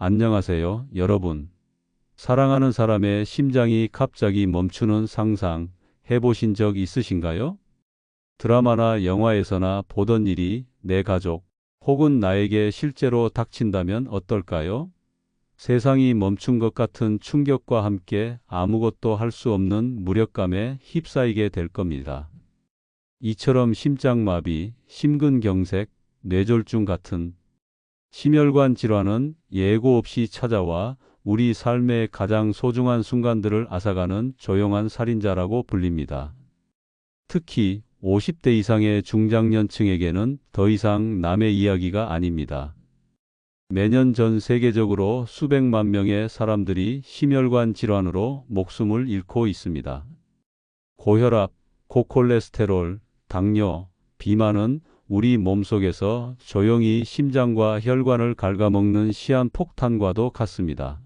안녕하세요, 여러분. 사랑하는 사람의 심장이 갑자기 멈추는 상상 해보신 적 있으신가요? 드라마나 영화에서나 보던 일이 내 가족 혹은 나에게 실제로 닥친다면 어떨까요? 세상이 멈춘 것 같은 충격과 함께 아무것도 할 수 없는 무력감에 휩싸이게 될 겁니다. 이처럼 심장마비, 심근경색, 뇌졸중 같은 심혈관 질환은 예고 없이 찾아와 우리 삶의 가장 소중한 순간들을 앗아가는 조용한 살인자라고 불립니다. 특히 50대 이상의 중장년층에게는 더 이상 남의 이야기가 아닙니다. 매년 전 세계적으로 수백만 명의 사람들이 심혈관 질환으로 목숨을 잃고 있습니다. 고혈압, 고콜레스테롤, 당뇨, 비만은 우리 몸속에서 조용히 심장과 혈관을 갉아먹는 시한폭탄과도 같습니다.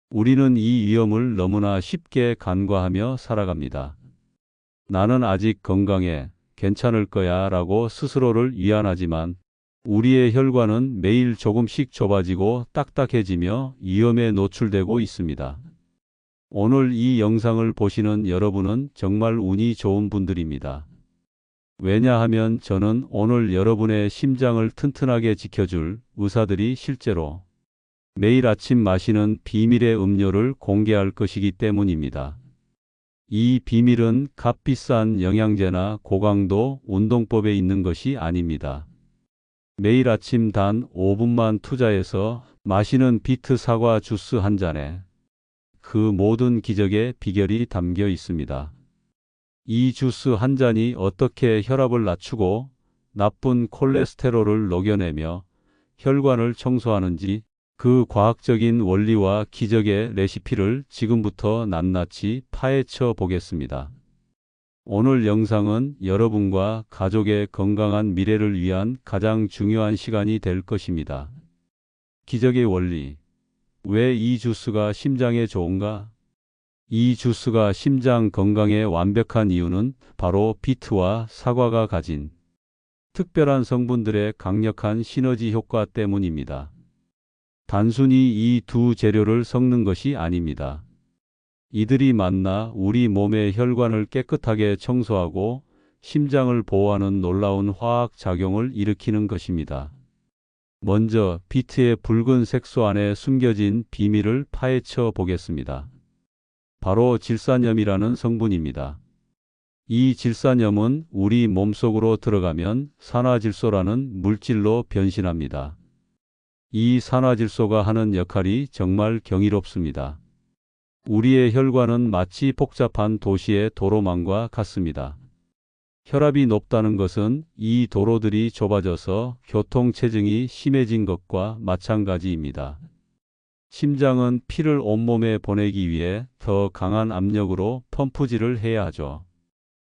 우리는 이 위험을 너무나 쉽게 간과하며 살아갑니다. 나는 아직 건강해, 괜찮을 거야 라고 스스로를 위안하지만 우리의 혈관은 매일 조금씩 좁아지고 딱딱해지며 위험에 노출되고 있습니다. 오늘 이 영상을 보시는 여러분은 정말 운이 좋은 분들입니다. 왜냐하면 저는 오늘 여러분의 심장을 튼튼하게 지켜줄 의사들이 실제로 매일 아침 마시는 비밀의 음료를 공개할 것이기 때문입니다. 이 비밀은 값비싼 영양제나 고강도 운동법에 있는 것이 아닙니다. 매일 아침 단 5분만 투자해서 마시는 비트 사과 주스 한 잔에 그 모든 기적의 비결이 담겨 있습니다. 이 주스 한 잔이 어떻게 혈압을 낮추고 나쁜 콜레스테롤을 녹여내며 혈관을 청소하는지 그 과학적인 원리와 기적의 레시피를 지금부터 낱낱이 파헤쳐 보겠습니다. 오늘 영상은 여러분과 가족의 건강한 미래를 위한 가장 중요한 시간이 될 것입니다. 기적의 원리. 왜 이 주스가 심장에 좋은가? 이 주스가 심장 건강에 완벽한 이유는 바로 비트와 사과가 가진 특별한 성분들의 강력한 시너지 효과 때문입니다. 단순히 이 두 재료를 섞는 것이 아닙니다. 이들이 만나 우리 몸의 혈관을 깨끗하게 청소하고 심장을 보호하는 놀라운 화학 작용을 일으키는 것입니다. 먼저 비트의 붉은 색소 안에 숨겨진 비밀을 파헤쳐 보겠습니다. 바로 질산염이라는 성분입니다. 이 질산염은 우리 몸속으로 들어가면 산화질소라는 물질로 변신합니다. 이 산화질소가 하는 역할이 정말 경이롭습니다. 우리의 혈관은 마치 복잡한 도시의 도로망과 같습니다. 혈압이 높다는 것은 이 도로들이 좁아져서 교통체증이 심해진 것과 마찬가지입니다. 심장은 피를 온몸에 보내기 위해 더 강한 압력으로 펌프질을 해야 하죠.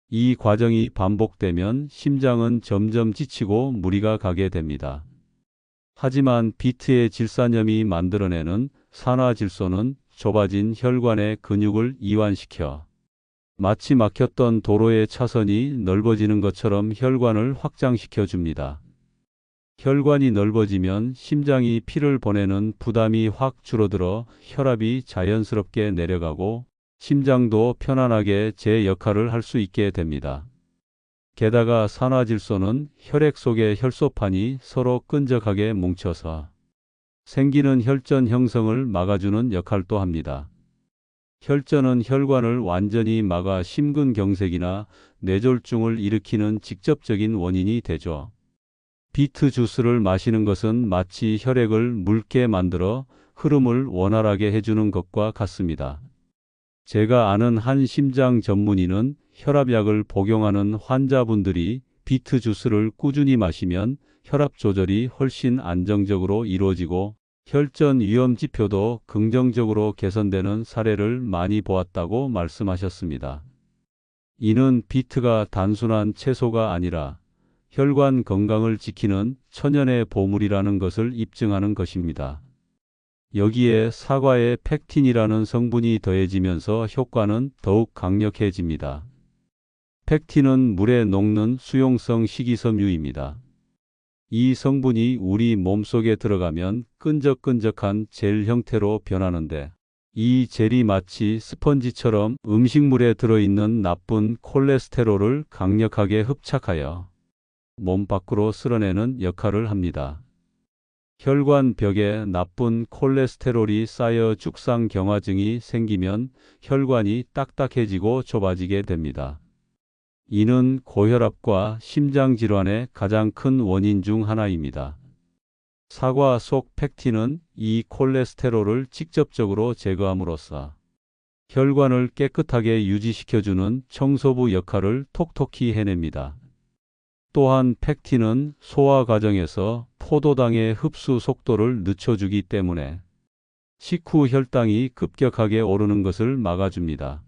이 과정이 반복되면 심장은 점점 지치고 무리가 가게 됩니다. 하지만 비트의 질산염이 만들어내는 산화질소는 좁아진 혈관의 근육을 이완시켜 마치 막혔던 도로의 차선이 넓어지는 것처럼 혈관을 확장시켜 줍니다. 혈관이 넓어지면 심장이 피를 보내는 부담이 확 줄어들어 혈압이 자연스럽게 내려가고 심장도 편안하게 제 역할을 할 수 있게 됩니다. 게다가 산화질소는 혈액 속의 혈소판이 서로 끈적하게 뭉쳐서 생기는 혈전 형성을 막아주는 역할도 합니다. 혈전은 혈관을 완전히 막아 심근경색이나 뇌졸중을 일으키는 직접적인 원인이 되죠. 비트 주스를 마시는 것은 마치 혈액을 묽게 만들어 흐름을 원활하게 해주는 것과 같습니다. 제가 아는 한 심장 전문의는 혈압약을 복용하는 환자분들이 비트 주스를 꾸준히 마시면 혈압 조절이 훨씬 안정적으로 이루어지고 혈전 위험 지표도 긍정적으로 개선되는 사례를 많이 보았다고 말씀하셨습니다. 이는 비트가 단순한 채소가 아니라 혈관 건강을 지키는 천연의 보물이라는 것을 입증하는 것입니다. 여기에 사과의 펙틴이라는 성분이 더해지면서 효과는 더욱 강력해집니다. 펙틴은 물에 녹는 수용성 식이섬유입니다. 이 성분이 우리 몸속에 들어가면 끈적끈적한 젤 형태로 변하는데 이 젤이 마치 스펀지처럼 음식물에 들어있는 나쁜 콜레스테롤을 강력하게 흡착하여 몸 밖으로 쓸어내는 역할을 합니다. 혈관 벽에 나쁜 콜레스테롤이 쌓여 죽상경화증이 생기면 혈관이 딱딱해지고 좁아지게 됩니다. 이는 고혈압과 심장질환의 가장 큰 원인 중 하나입니다. 사과 속 펙틴은 이 콜레스테롤을 직접적으로 제거함으로써 혈관을 깨끗하게 유지시켜주는 청소부 역할을 톡톡히 해냅니다. 또한 펙틴은 소화 과정에서 포도당의 흡수 속도를 늦춰주기 때문에 식후 혈당이 급격하게 오르는 것을 막아줍니다.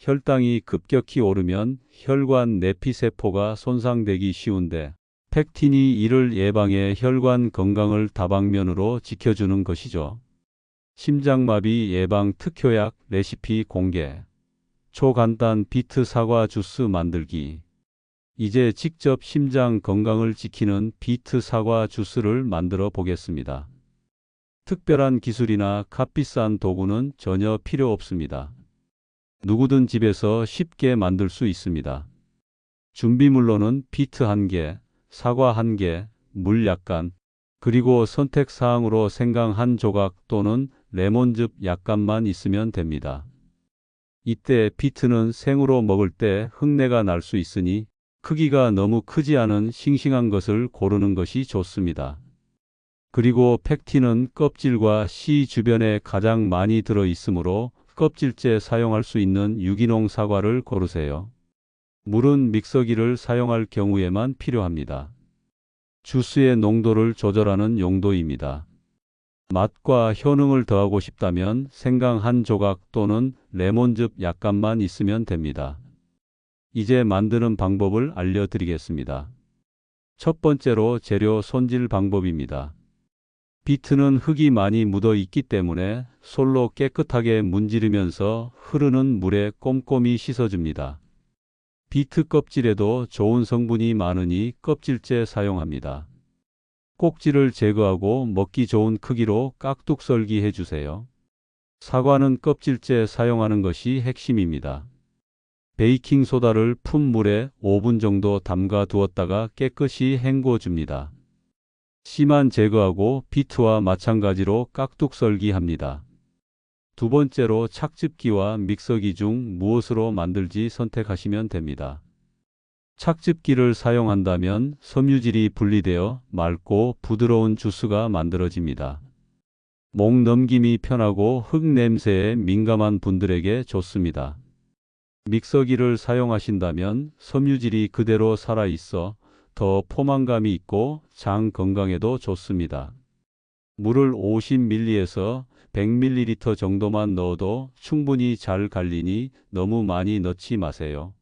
혈당이 급격히 오르면 혈관 내피세포가 손상되기 쉬운데 펙틴이 이를 예방해 혈관 건강을 다방면으로 지켜주는 것이죠. 심장마비 예방 특효약 레시피 공개. 초간단 비트 사과 주스 만들기. 이제 직접 심장 건강을 지키는 비트 사과 주스를 만들어 보겠습니다. 특별한 기술이나 값비싼 도구는 전혀 필요 없습니다. 누구든 집에서 쉽게 만들 수 있습니다. 준비물로는 비트 1개, 사과 1개, 물 약간, 그리고 선택사항으로 생강 1조각 또는 레몬즙 약간만 있으면 됩니다. 이때 비트는 생으로 먹을 때 흙내가 날 수 있으니 크기가 너무 크지 않은 싱싱한 것을 고르는 것이 좋습니다. 그리고 펙틴은 껍질과 씨 주변에 가장 많이 들어 있으므로 껍질째 사용할 수 있는 유기농 사과를 고르세요. 물은 믹서기를 사용할 경우에만 필요합니다. 주스의 농도를 조절하는 용도입니다. 맛과 효능을 더하고 싶다면 생강 1조각 또는 레몬즙 약간만 있으면 됩니다. 이제 만드는 방법을 알려드리겠습니다. 첫 번째로 재료 손질 방법입니다. 비트는 흙이 많이 묻어 있기 때문에 솔로 깨끗하게 문지르면서 흐르는 물에 꼼꼼히 씻어줍니다. 비트 껍질에도 좋은 성분이 많으니 껍질째 사용합니다. 꼭지를 제거하고 먹기 좋은 크기로 깍둑 썰기 해주세요. 사과는 껍질째 사용하는 것이 핵심입니다. 베이킹소다를 푼 물에 5분 정도 담가 두었다가 깨끗이 헹궈줍니다. 씨만 제거하고 비트와 마찬가지로 깍둑 썰기 합니다. 두 번째로 착즙기와 믹서기 중 무엇으로 만들지 선택하시면 됩니다. 착즙기를 사용한다면 섬유질이 분리되어 맑고 부드러운 주스가 만들어집니다. 목 넘김이 편하고 흙 냄새에 민감한 분들에게 좋습니다. 믹서기를 사용하신다면 섬유질이 그대로 살아있어 더 포만감이 있고 장 건강에도 좋습니다. 물을 50ml에서 100ml 정도만 넣어도 충분히 잘 갈리니 너무 많이 넣지 마세요.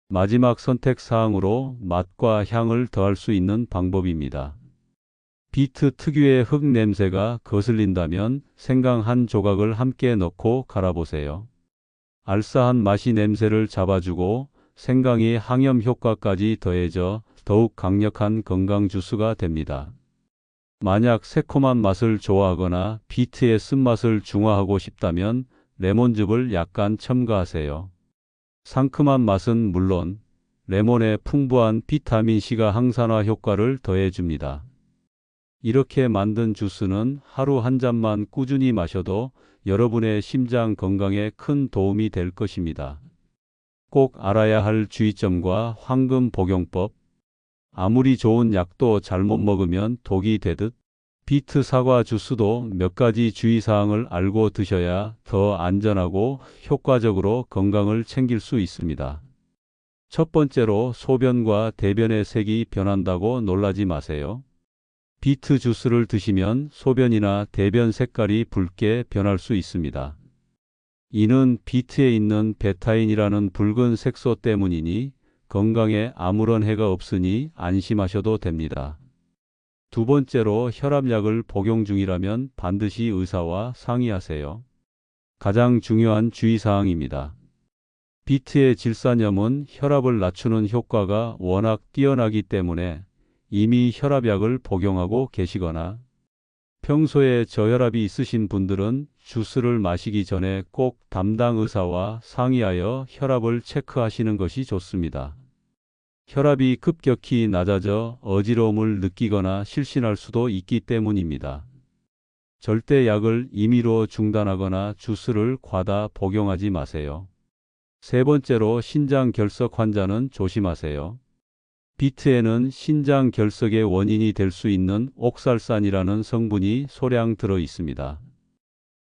마지막 선택사항으로 맛과 향을 더할 수 있는 방법입니다. 비트 특유의 흙 냄새가 거슬린다면 생강 1조각을 함께 넣고 갈아보세요. 알싸한 맛이 냄새를 잡아주고 생강이 항염 효과까지 더해져 더욱 강력한 건강 주스가 됩니다. 만약 새콤한 맛을 좋아하거나 비트의 쓴맛을 중화하고 싶다면 레몬즙을 약간 첨가하세요. 상큼한 맛은 물론 레몬의 풍부한 비타민C가 항산화 효과를 더해줍니다. 이렇게 만든 주스는 하루 한 잔만 꾸준히 마셔도 여러분의 심장 건강에 큰 도움이 될 것입니다. 꼭 알아야 할 주의점과 황금 복용법. 아무리 좋은 약도 잘못 먹으면 독이 되듯 비트 사과 주스도 몇 가지 주의사항을 알고 드셔야 더 안전하고 효과적으로 건강을 챙길 수 있습니다. 첫 번째로 소변과 대변의 색이 변한다고 놀라지 마세요. 비트 주스를 드시면 소변이나 대변 색깔이 붉게 변할 수 있습니다. 이는 비트에 있는 베타인이라는 붉은 색소 때문이니 건강에 아무런 해가 없으니 안심하셔도 됩니다. 두 번째로 혈압약을 복용 중이라면 반드시 의사와 상의하세요. 가장 중요한 주의사항입니다. 비트의 질산염은 혈압을 낮추는 효과가 워낙 뛰어나기 때문에 이미 혈압약을 복용하고 계시거나 평소에 저혈압이 있으신 분들은 주스를 마시기 전에 꼭 담당 의사와 상의하여 혈압을 체크하시는 것이 좋습니다. 혈압이 급격히 낮아져 어지러움을 느끼거나 실신할 수도 있기 때문입니다. 절대 약을 임의로 중단하거나 주스를 과다 복용하지 마세요. 세 번째로 신장 결석 환자는 조심하세요. 비트에는 신장 결석의 원인이 될 수 있는 옥살산이라는 성분이 소량 들어 있습니다.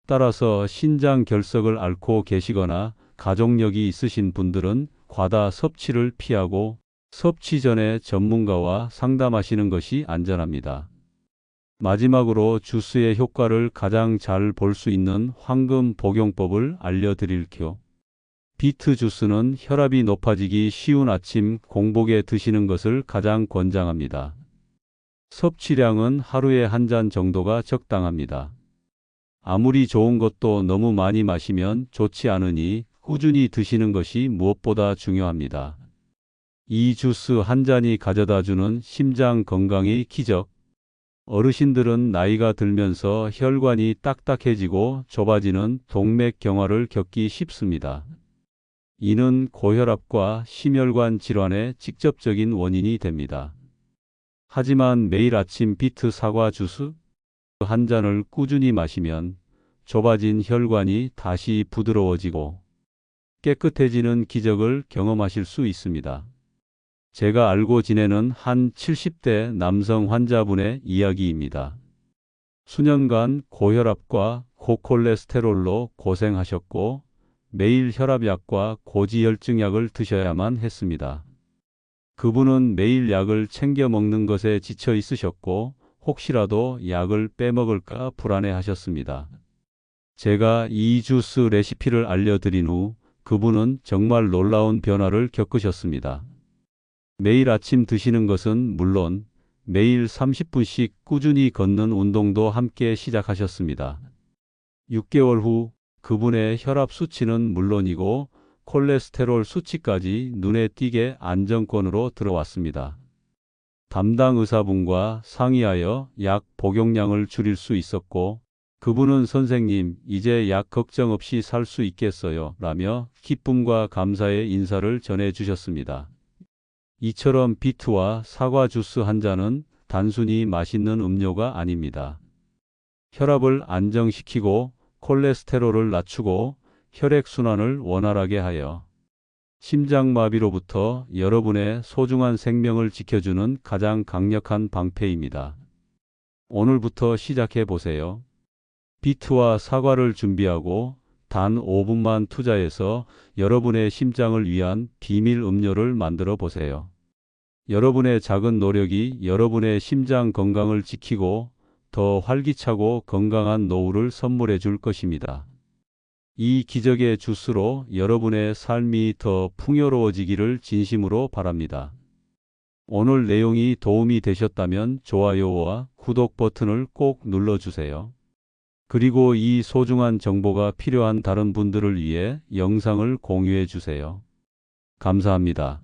따라서 신장 결석을 앓고 계시거나 가족력이 있으신 분들은 과다 섭취를 피하고 섭취 전에 전문가와 상담하시는 것이 안전합니다. 마지막으로 주스의 효과를 가장 잘 볼 수 있는 황금 복용법을 알려드릴게요. 비트 주스는 혈압이 높아지기 쉬운 아침 공복에 드시는 것을 가장 권장합니다. 섭취량은 하루에 한 잔 정도가 적당합니다. 아무리 좋은 것도 너무 많이 마시면 좋지 않으니 꾸준히 드시는 것이 무엇보다 중요합니다. 이 주스 한 잔이 가져다주는 심장 건강의 기적. 어르신들은 나이가 들면서 혈관이 딱딱해지고 좁아지는 동맥경화를 겪기 쉽습니다. 이는 고혈압과 심혈관 질환의 직접적인 원인이 됩니다. 하지만 매일 아침 비트 사과 주스 한 잔을 꾸준히 마시면 좁아진 혈관이 다시 부드러워지고 깨끗해지는 기적을 경험하실 수 있습니다. 제가 알고 지내는 한 70대 남성 환자분의 이야기입니다. 수년간 고혈압과 고콜레스테롤로 고생하셨고 매일 혈압약과 고지혈증약을 드셔야만 했습니다. 그분은 매일 약을 챙겨 먹는 것에 지쳐 있으셨고 혹시라도 약을 빼먹을까 불안해하셨습니다. 제가 이 주스 레시피를 알려드린 후 그분은 정말 놀라운 변화를 겪으셨습니다. 매일 아침 드시는 것은 물론 매일 30분씩 꾸준히 걷는 운동도 함께 시작하셨습니다. 6개월 후 그분의 혈압 수치는 물론이고 콜레스테롤 수치까지 눈에 띄게 안정권으로 들어왔습니다. 담당 의사분과 상의하여 약 복용량을 줄일 수 있었고 그분은 선생님, 이제 약 걱정 없이 살 수 있겠어요 라며 기쁨과 감사의 인사를 전해주셨습니다. 이처럼 비트와 사과 주스 한 잔은 단순히 맛있는 음료가 아닙니다. 혈압을 안정시키고 콜레스테롤을 낮추고 혈액순환을 원활하게 하여 심장마비로부터 여러분의 소중한 생명을 지켜주는 가장 강력한 방패입니다. 오늘부터 시작해 보세요. 비트와 사과를 준비하고 단 5분만 투자해서 여러분의 심장을 위한 비밀 음료를 만들어 보세요. 여러분의 작은 노력이 여러분의 심장 건강을 지키고 더 활기차고 건강한 노후를 선물해 줄 것입니다. 이 기적의 주스로 여러분의 삶이 더 풍요로워지기를 진심으로 바랍니다. 오늘 내용이 도움이 되셨다면 좋아요와 구독 버튼을 꼭 눌러주세요. 그리고 이 소중한 정보가 필요한 다른 분들을 위해 영상을 공유해 주세요. 감사합니다.